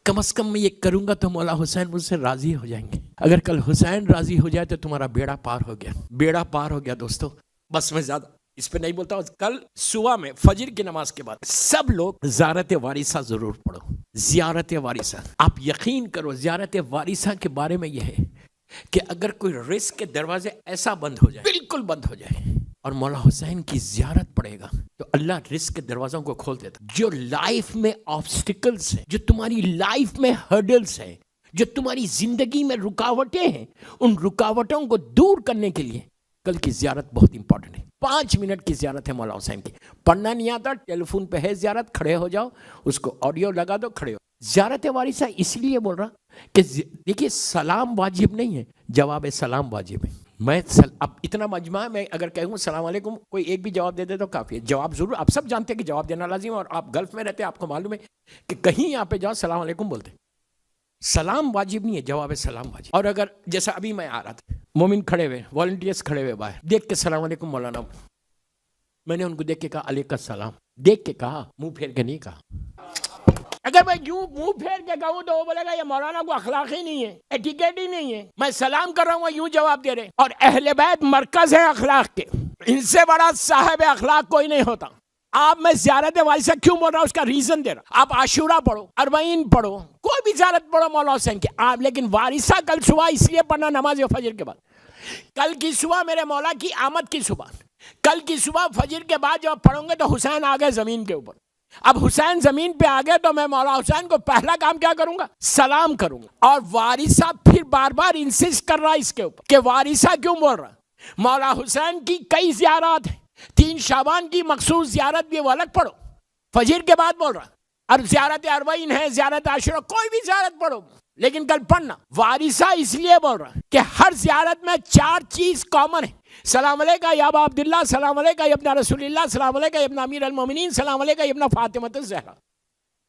کم از کم میں یہ کروں گا تو مولا حسین مجھ سے راضی ہو جائیں گے. اگر کل حسین راضی ہو جائے تو تمہارا بیڑا پار ہو گیا. بیڑا پار ہو گیا دوستو. بس میں زیادہ اس پہ نہیں بولتا ہوں. کل صبح میں فجر کی نماز کے بعد سب لوگ زیارت وارثہ ضرور پڑھو. زیارت وارثہ, آپ یقین کرو زیارت وارثہ کے بارے میں یہ ہے کہ اگر کوئی رزق کے دروازے ایسا بند ہو جائے, بالکل بند ہو جائے, اور مولا حسین کی زیارت پڑے گا تو اللہ رزق کے دروازوں کو کھول دیتا. جو لائف میں آبسٹیکلز ہیں, جو تمہاری لائف میں ہرڈلز ہیں, جو تمہاری زندگی میں رکاوٹیں ہیں, ان رکاوٹوں کو دور کرنے کے لیے کل کی زیارت بہت امپورٹنٹ ہے. 5 منٹ کی زیارت ہے مولا حسین کی. پڑھنا نہیں آتا, ٹیلی فون پہ ہے زیارت, کھڑے ہو جاؤ, اس کو آڈیو لگا دو, کھڑے ہو. زیارت وارثہ اس لیے بول رہا کہ دیکھیے سلام واجب نہیں ہے, جواب سلام واجب ہے. میں اب اتنا مجمع ہے, میں اگر کہوں السلام علیکم, کوئی ایک بھی جواب دے دے تو کافی ہے. جواب ضرور, آپ سب جانتے ہیں کہ جواب دینا لازم ہے, اور آپ گلف میں رہتے ہیں, آپ کو معلوم ہے کہ کہیں یہاں پہ جاؤ السلام علیکم بولتے. سلام واجب نہیں ہے, جواب سلام واجب. اور اگر جیسا ابھی میں آ رہا تھا, مومن کھڑے ہوئے, والنٹیئرس کھڑے ہوئے باہر, دیکھ کے السلام علیکم مولانا, میں نے ان کو دیکھ کے کہا علیکم السلام. دیکھ کے کہا, منہ پھیر کے نہیں کہا. اگر میں یوں منہ پھیر کے کہوں تو وہ بولے گا یہ مولانا کو اخلاق ہی نہیں ہے, ایٹیکیٹ ہی نہیں ہے. میں سلام کر رہا ہوں, یوں جواب دے رہے. اور اہل بیت مرکز ہے اخلاق کے, ان سے بڑا صاحب اخلاق کوئی نہیں ہوتا. آپ میں زیارت وارثہ کیوں بول رہا ہوں, اس کا ریزن دے رہا. آپ عاشورہ پڑھو, اربعین پڑھو, کوئی بھی زیارت پڑھو مولا حسین کی, آپ لیکن وارثہ کل صبح اس لیے پڑھنا نماز فجر کے بعد. کل کی صبح میرے مولا کی آمد کی صبح, کل کی صبح فجر کے بعد جب پڑھوں گے تو حسین آ گئے زمین کے اوپر. اب حسین زمین پہ آ گئے تو میں مولا حسین کو پہلا کام کیا کروں گا, سلام کروں گا. اور وارثہ پھر بار بار انسسٹ کر رہا اس کے اوپر کہ وارثہ کیوں بول رہا. مولا حسین کی کئی زیارات ہیں, 3 شعبان کی مخصوص زیارت بھی وہ الگ پڑھو, فجر کے بعد بول رہا. اور زیارت اربعین ہے, زیارت عاشورہ, کوئی بھی زیارت پڑھو, لیکن کل پڑھنا وارثہ اس لیے بول رہا کہ ہر زیارت میں 4 چیز کامن ہے. سلام علیکہ یا ابا عبداللہ, سلام علیکہ یا ابن رسول اللہ, سلام علیکہ یا ابن امیر المومنین, سلام علیکہ یا ابن فاطمہ الزہرا.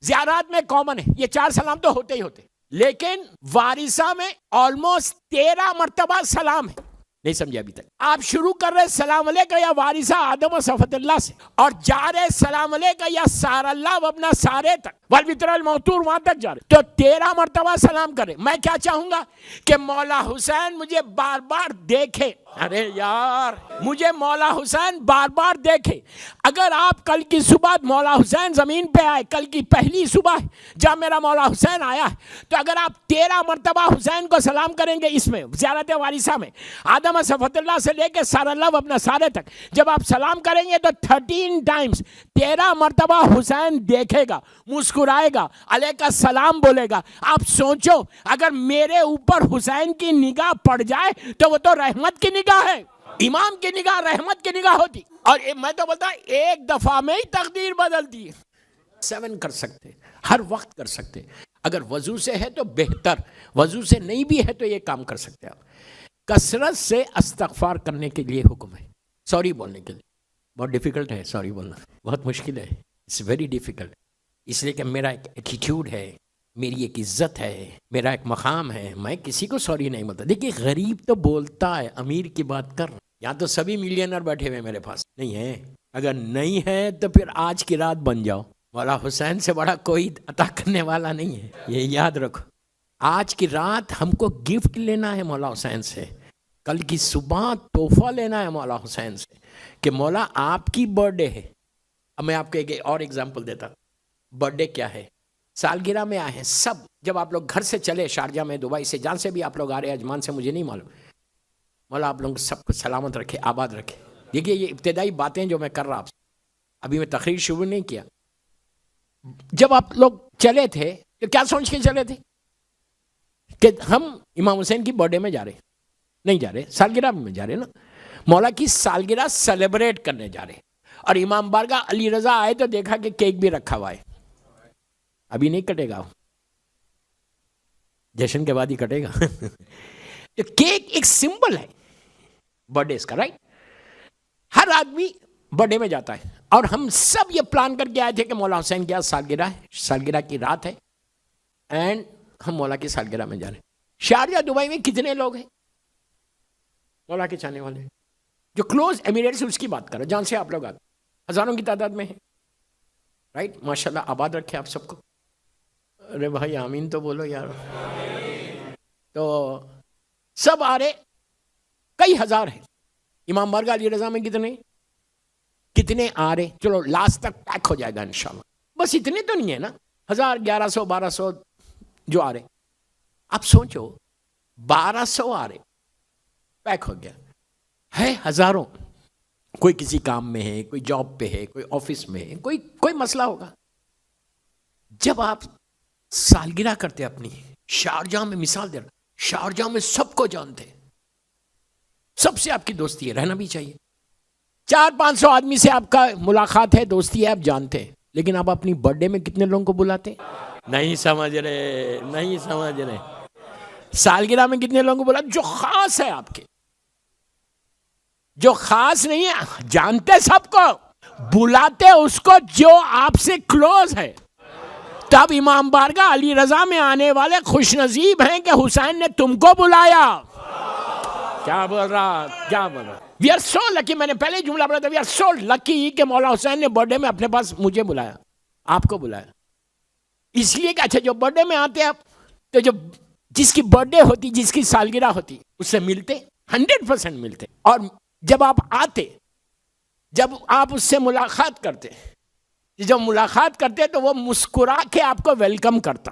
زیارات میں کامن ہے, یہ 4 سلام تو ہوتے ہی ہوتے, لیکن وارثہ میں آلموسٹ 13 مرتبہ سلام ہے. نہیں سمجھے ابھی تک. آپ شروع کر رہے السلام علیکہ یا وارثہ آدم و صفوت اللہ سے, اور جا رہے السلام علیکہ یا سار اللہ و ابن سارے تک, والوتر الموتور, وہاں تک جا رہے, تو 13 مرتبہ سلام کرے. میں کیا چاہوں گا کہ مولا حسین مجھے بار بار دیکھے. ارے یار, مجھے مولا حسین بار بار دیکھے. اگر آپ کل کی صبح مولا حسین زمین پہ آئے, کل کی پہلی صبح جب میرا مولا حسین آیا, تو اگر آپ 13 مرتبہ حسین کو سلام کریں گے اس میں زیارت وارثہ میں, آدم صفوت اللہ سے لے کے سار اللہ اپنا سارے تک, جب آپ سلام کریں گے تو 13 ٹائمز 13 مرتبہ حسین دیکھے گا, مسکرائے گا, علیکہ السلام بولے گا. آپ سوچو اگر میرے اوپر حسین کی نگاہ پڑ جائے تو وہ تو رحمت کی نگاہ ہے, امام کی نگاہ رحمت کی نگاہ ہوتی. اور میں تو بولتا ایک دفعہ میں ہی تقدیر بدلتی ہے. 7 کر سکتے, ہر وقت کر سکتے. اگر وضو سے ہے تو بہتر, وضو سے نہیں بھی ہے تو یہ کام کر سکتے آپ. کثرت سے استغفار کرنے کے لیے حکم ہے, سوری بولنے کے لیے. بہت ڈیفیکلٹ ہے سوری بولنا, بہت مشکل ہے, اٹس ویری ڈیفیکلٹ. اس لیے کہ میرا ایک ایٹیٹیوڈ ہے, میری ایک عزت ہے, میرا ایک مقام ہے, میں کسی کو سوری نہیں بولتا. دیکھیے غریب تو بولتا ہے, امیر کی بات کر. یہاں تو سبھی ملینر بیٹھے ہوئے میرے پاس نہیں ہے. اگر نہیں ہے تو پھر آج کی رات بن جاؤ, مولا حسین سے بڑا کوئی عطا کرنے والا نہیں ہے, یہ یاد رکھو. آج کی رات ہم کو گفٹ لینا ہے مولا حسین سے, کل کی صبح تحفہ لینا ہے مولا حسین سے کہ مولا آپ کی برتھ ڈے ہے. اب میں آپ کو ایک اور ایگزامپل دیتا. برتھ ڈے کیا ہے, سالگرہ میں آئے ہیں سب. جب آپ لوگ گھر سے چلے شارجہ میں, دبئی سے, جہاں سے بھی آپ لوگ آ رہے ہیں, اجمان سے, مجھے نہیں معلوم, مولا آپ لوگ سب کو سلامت رکھے, آباد رکھے. دیکھیے یہ ابتدائی باتیں جو میں کر رہا آپ سے, ابھی میں تقریر شروع نہیں کیا. جب آپ لوگ چلے تھے تو کیا سوچ کے چلے تھے کہ ہم امام حسین کی برتھ ڈے میں جا رہے, نہیں جا رہے, سالگرہ میں جا رہے نا, مولا کی سالگرہ سیلیبریٹ کرنے جا رہے. اور امام بارگاہ علی رضا آئے تو دیکھا کہ کیک بھی رکھا ہوا ہے. ابھی نہیں کٹے گا, جشن کے بعد ہی کٹے گا. کیک ایک سمبل ہے برتھ ڈے کا, رائٹ. ہر آدمی برتھ ڈے میں جاتا ہے, اور ہم سب یہ پلان کر کے آئے تھے کہ مولا حسین کی سالگرہ ہے, سالگرہ کی رات ہے, اینڈ ہم مولا کی سالگرہ میں جا رہے ہیں. شارجہ دبئی میں کتنے لوگ ہیں مولا کے چاہنے والے, جو کلوز ایمریٹس اس کی بات کرو, جہاں سے آپ لوگ آتے, ہزاروں کی تعداد میں ہیں, رائٹ. ماشاءاللہ آباد رکھے آپ سب کو. ارے بھائی آمین تو بولو یار. تو سب آ رہے, کئی ہزار ہیں. امام بارگاہ علی رضا میں کتنے آ رہے, چلو لاسٹ تک پیک ہو جائے گا انشاءاللہ. بس اتنے تو نہیں ہے نا, 1000 1100 1200 جو آ رہے. اب سوچو 1200 آ رہے, پیک ہو گیا ہے. ہزاروں, کوئی کسی کام میں ہے, کوئی جاب پہ ہے, کوئی آفس میں ہے, کوئی مسئلہ ہوگا. جب آپ سالگرہ کرتے اپنی, شارجہ میں مثال دے رہا, شارجہ میں سب کو جانتے, سب سے آپ کی دوستی ہے, رہنا بھی چاہیے. 400-500 آدمی سے آپ کا ملاقات ہے, دوستی ہے, آپ جانتے ہیں. لیکن آپ اپنی برتھ ڈے میں کتنے لوگوں کو بلاتے؟ نہیں سمجھ رہے. سالگرہ میں کتنے لوگوں کو بلاتے جو خاص ہے آپ کے؟ جو خاص نہیں ہے, جانتے سب کو, بلاتے اس کو جو آپ سے کلوز ہے. تب امام بارگاہ علی رضا میں آنے والے خوش نصیب ہیں کہ حسین نے تم کو بلایا. کیا بول رہا وی آر سو لکی. میں نے پہلے جملہ پڑھا تھا, وی آر سو لکی کہ مولا حسین نے برتھ ڈے میں اپنے پاس مجھے بلایا, آپ کو بلایا. اس لیے کہ اچھا جو برتھ ڈے میں آتے آپ, تو جو جس کی برتھ ڈے ہوتی, جس کی سالگرہ ہوتی, اس سے ملتے, 100% ملتے. اور جب آپ آتے, جب آپ اس سے ملاقات کرتے, جب ملاقات کرتے تو وہ مسکرا کے آپ کو ویلکم کرتا.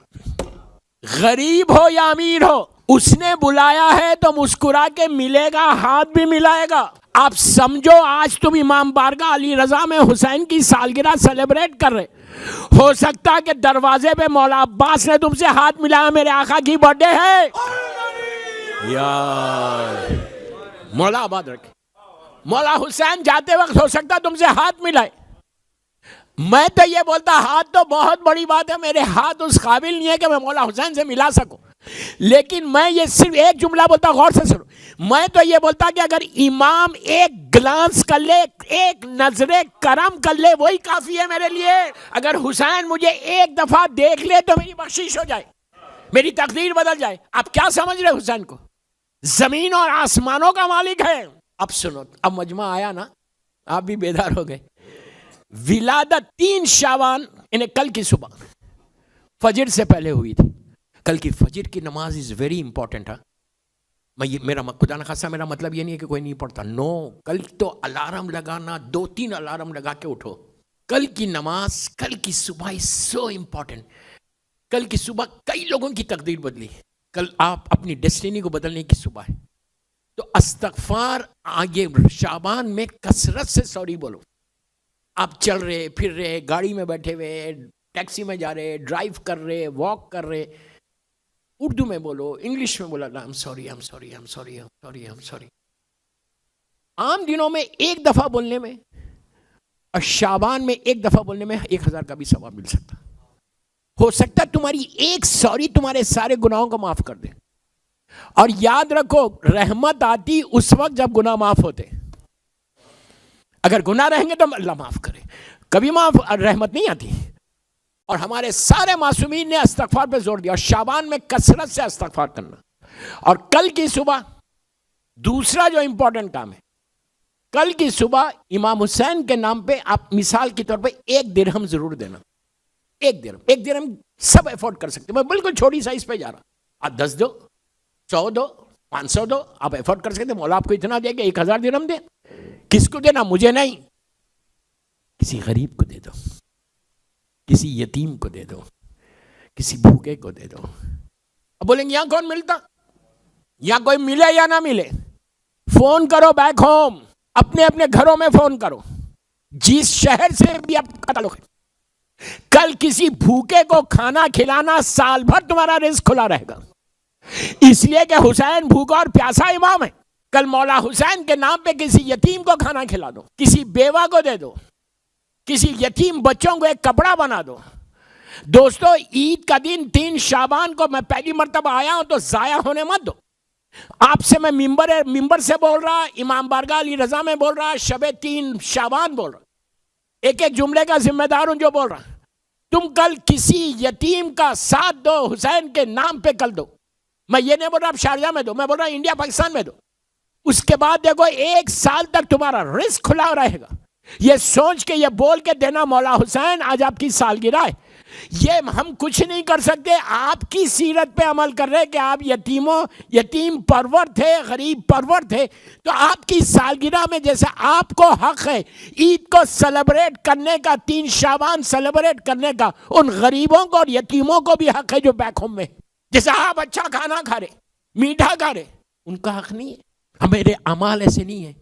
غریب ہو یا امیر ہو, اس نے بلایا ہے تو مسکرا کے ملے گا, ہاتھ بھی ملائے گا. آپ سمجھو آج تم امام بارگاہ علی رضا میں حسین کی سالگرہ سیلیبریٹ کر رہے, ہو سکتا کہ دروازے پہ مولا عباس نے تم سے ہاتھ ملایا, میرے آقا کی برتھ ڈے ہے. یار مولا آباد رکھے. مولا حسین جاتے وقت ہو سکتا تم سے ہاتھ ملائے. میں تو یہ بولتا ہاتھ تو بہت بڑی بات ہے, میرے ہاتھ اس قابل نہیں ہے کہ میں مولا حسین سے ملا سکوں. لیکن میں یہ صرف ایک جملہ بولتا, غور سے سنو. میں تو یہ بولتا کہ اگر امام ایک گلانس کر لے, ایک نظر کرم کر لے, وہی کافی ہے میرے لیے. اگر حسین مجھے ایک دفعہ دیکھ لے تو میری بخشش ہو جائے, میری تقدیر بدل جائے. آپ کیا سمجھ رہے حسین کو؟ زمین اور آسمانوں کا مالک ہے. اب سنو, اب مجمع آیا نا, آپ بھی بیدار ہو گئے. ولادت 3 شعبان, انہیں کل کی صبح فجر سے پہلے ہوئی تھی. کل کی فجر کی نماز از ویری امپورٹنٹ. میرا خدا نخواستہ میرا مطلب یہ نہیں ہے کہ کوئی نہیں پڑھتا, نو. کل تو الارم لگانا, 2-3 الارم لگا کے اٹھو. کل کی نماز, کل کی صبح از سو امپورٹنٹ. کل کی صبح کئی لوگوں کی تقدیر بدلی. کل آپ اپنی ڈیسٹینی کو بدلنے کی صبح ہے. تو استغفار آگے شعبان میں کثرت سے سوری بولو. آپ چل رہے, پھر رہے, گاڑی میں بیٹھے ہوئے, ٹیکسی میں جا رہے, ڈرائیو کر رہے, واک کر رہے, اردو میں بولو, انگلش میں بولا, I'm sorry. عام دنوں میں ایک دفعہ بولنے میں اور شعبان میں ایک دفعہ بولنے میں 1000 کا بھی ثواب مل سکتا. ہو سکتا تمہاری ایک سوری تمہارے سارے گناہوں کو معاف کر دے. اور یاد رکھو, رحمت آتی اس وقت جب گناہ معاف ہوتے. اگر گناہ رہیں گے تو اللہ معاف کرے, کبھی رحمت نہیں آتی. اور ہمارے سارے معصومین نے استغفار پہ زور دیا, اور شعبان میں کثرت سے استغفار کرنا. اور کل کی صبح دوسرا جو امپورٹنٹ کام ہے, کل کی صبح امام حسین کے نام پہ آپ مثال کے طور پہ 1 درہم ضرور دینا. 1 درہم سب افورڈ کر سکتے. میں بالکل چھوٹی سائز پہ جا رہا, آپ 10 دو, 100 دو, 500 دو, آپ افورڈ کر سکتے. مولا آپ کو اتنا دے کہ 1000 درہم دے. کس کو دینا؟ مجھے نہیں, کسی غریب کو دے دو, کسی یتیم کو دے دو, کسی بھوکے کو دے دو. اب بولیں گے یہاں کون ملتا؟ یہاں کوئی ملے یا نہ ملے, فون کرو بیک ہوم, اپنے اپنے گھروں میں فون کرو, جس شہر سے بھی آپ کا تعلق ہے. کل کسی بھوکے کو کھانا کھلانا سال بھر تمہارا رزق کھلا رہے گا. اس لیے کہ حسین بھوکا اور پیاسا امام ہے. کل مولا حسین کے نام پہ کسی یتیم کو کھانا کھلا دو, کسی بیوہ کو دے دو, کسی یتیم بچوں کو ایک کپڑا بنا دو. دوستو, عید کا دن 3 شعبان کو میں پہلی مرتبہ آیا ہوں, تو ضائع ہونے مت دو. آپ سے میں ممبر سے بول رہا, امام بارگاہ علی رضا میں بول رہا, شب 3 شعبان بول رہا, ایک جملے کا ذمہ دار ہوں جو بول رہا. تم کل کسی یتیم کا ساتھ دو, حسین کے نام پہ کل دو. میں یہ نہیں بول رہا آپ شارجہ میں دو, میں بول رہا انڈیا پاکستان میں دو. اس کے بعد دیکھو 1 سال تک تمہارا رزق کھلا رہے گا. یہ سوچ کے, یہ بول کے دینا, مولا حسین آج آپ کی سالگرہ ہے, یہ ہم کچھ نہیں کر سکتے، آپ کی سیرت پہ عمل کر رہے کہ آپ یتیم پرور تھے، غریب پرور تھے، تو آپ کی سالگرہ میں جیسے آپ کو حق ہے عید کو سیلیبریٹ کرنے کا، 3 شعبان سیلیبریٹ کرنے کا، ان غریبوں کو اور یتیموں کو بھی حق ہے جو بیک ہوم میں، جیسے آپ اچھا کھانا کھا رہے، میٹھا کھا رہے، ان کا حق نہیں ہے؟ ہمارے اعمال ایسے نہیں ہیں